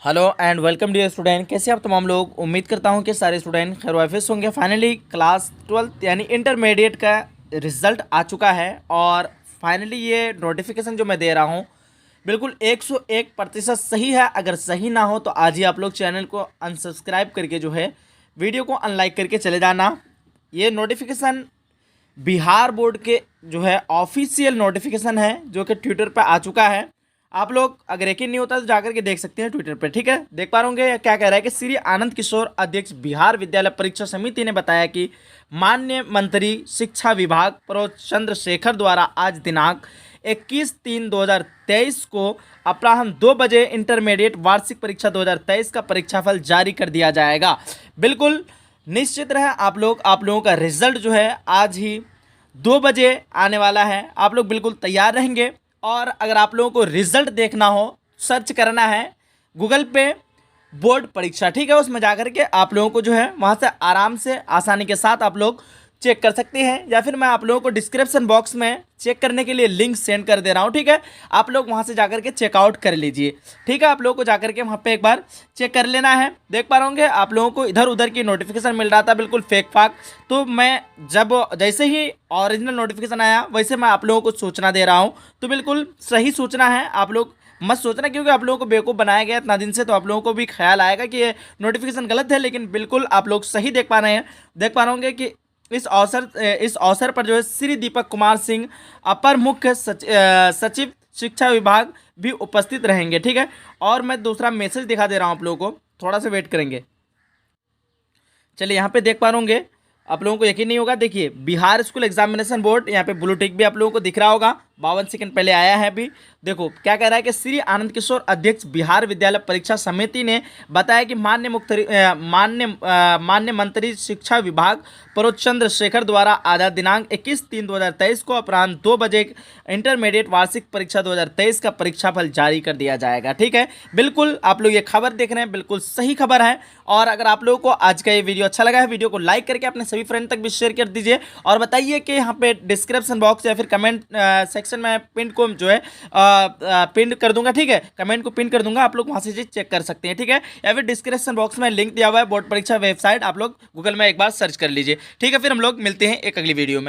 Hello and welcome dear student. कैसे आप तमाम लोग? उम्मीद करता हूं कि सारे स्टूडेंट खैर वाफिस होंगे। फाइनली क्लास 12 यानी इंटरमीडिएट का रिज़ल्ट आ चुका है और फाइनली ये नोटिफिकेशन जो मैं दे रहा हूं बिल्कुल 101% सही है। अगर सही ना हो तो आज ही आप लोग चैनल को अनसब्सक्राइब करके जो है वीडियो को अनलाइक करके चले जाना। ये नोटिफिकेशन बिहार बोर्ड के जो है ऑफिशियल नोटिफिकेशन है जो कि ट्विटर पर आ चुका है। आप लोग अगर यकीन नहीं होता तो जाकर के देख सकते हैं ट्विटर पे। ठीक है, देख पा रहे क्या कह रहा है कि श्री आनंद किशोर अध्यक्ष बिहार विद्यालय परीक्षा समिति ने बताया कि माननीय मंत्री शिक्षा विभाग प्रमोद चंद्रशेखर द्वारा आज दिनांक 21/3/2023 को अपराह्न 2 बजे इंटरमीडिएट वार्षिक परीक्षा 2023 का परीक्षाफल जारी कर दिया जाएगा। बिल्कुल निश्चित रहे आप लोगों का रिजल्ट जो है आज ही 2 बजे आने वाला है। आप लोग बिल्कुल तैयार रहेंगे और अगर आप लोगों को रिजल्ट देखना हो सर्च करना है गूगल पे बोर्ड परीक्षा। ठीक है, उसमें जाकर के आप लोगों को जो है वहाँ से आराम से आसानी के साथ आप लोग चेक कर सकते हैं, या फिर मैं आप लोगों को डिस्क्रिप्शन बॉक्स में चेक करने के लिए लिंक सेंड कर दे रहा हूँ। ठीक है, आप लोग वहाँ से जाकर के चेकआउट कर लीजिए। ठीक है, आप लोगों को जाकर के वहाँ पे एक बार चेक कर लेना है। देख पा रहे आप लोगों को इधर उधर की नोटिफिकेशन मिल रहा था बिल्कुल फेक फाक, तो मैं जब जैसे ही ओरिजिनल नोटिफिकेशन आया वैसे मैं आप लोगों को सूचना दे रहा हूँ। तो बिल्कुल सही सूचना है, आप लोग मत सोचना क्योंकि आप लोगों को बेवकूफ़ बनाया गया इतना दिन से, तो आप लोगों को भी ख्याल आएगा कि ये नोटिफिकेशन गलत है, लेकिन बिल्कुल आप लोग सही देख पा रहे हैं। देख पा रहे कि इस अवसर पर जो है श्री दीपक कुमार सिंह अपर मुख्य सचिव शिक्षा विभाग भी उपस्थित रहेंगे। ठीक है, और मैं दूसरा मैसेज दिखा दे रहा हूँ आप लोगों को, थोड़ा सा वेट करेंगे। चलिए यहाँ पे देख पा रहे आप लोगों को यकीन नहीं होगा, देखिए बिहार स्कूल एग्जामिनेशन बोर्ड, यहाँ पे ब्लू टिक भी आप लोगों को दिख रहा होगा, 52 सेकंड पहले आया है अभी। देखो क्या कह रहा है कि श्री आनंद किशोर अध्यक्ष बिहार विद्यालय परीक्षा समिति ने बताया कि मान्य मंत्री शिक्षा विभाग प्रमोद चंद्रशेखर द्वारा आज दिनांक 21/3/2023 को अपराह्न 2 बजे इंटरमीडिएट वार्षिक परीक्षा 2023 का परीक्षाफल जारी कर दिया जाएगा। ठीक है, बिल्कुल आप लोग ये खबर देख रहे हैं, बिल्कुल सही खबर है। और अगर आप लोगों को आज का ये वीडियो अच्छा लगा है, वीडियो को लाइक करके अपने सभी फ्रेंड तक भी शेयर कर दीजिए और बताइए कि यहाँ पे डिस्क्रिप्शन बॉक्स या फिर कमेंट सेक्शन में पिन को जो है पिन कर दूंगा। ठीक है, कमेंट को पिन कर दूंगा, आप लोग वहां से चेक कर सकते हैं। ठीक है, या फिर डिस्क्रिप्शन बॉक्स में लिंक दिया हुआ है बोर्ड परीक्षा वेबसाइट, आप लोग गूगल में एक बार सर्च कर लीजिए। ठीक है, फिर हम लोग मिलते हैं एक अगली वीडियो में।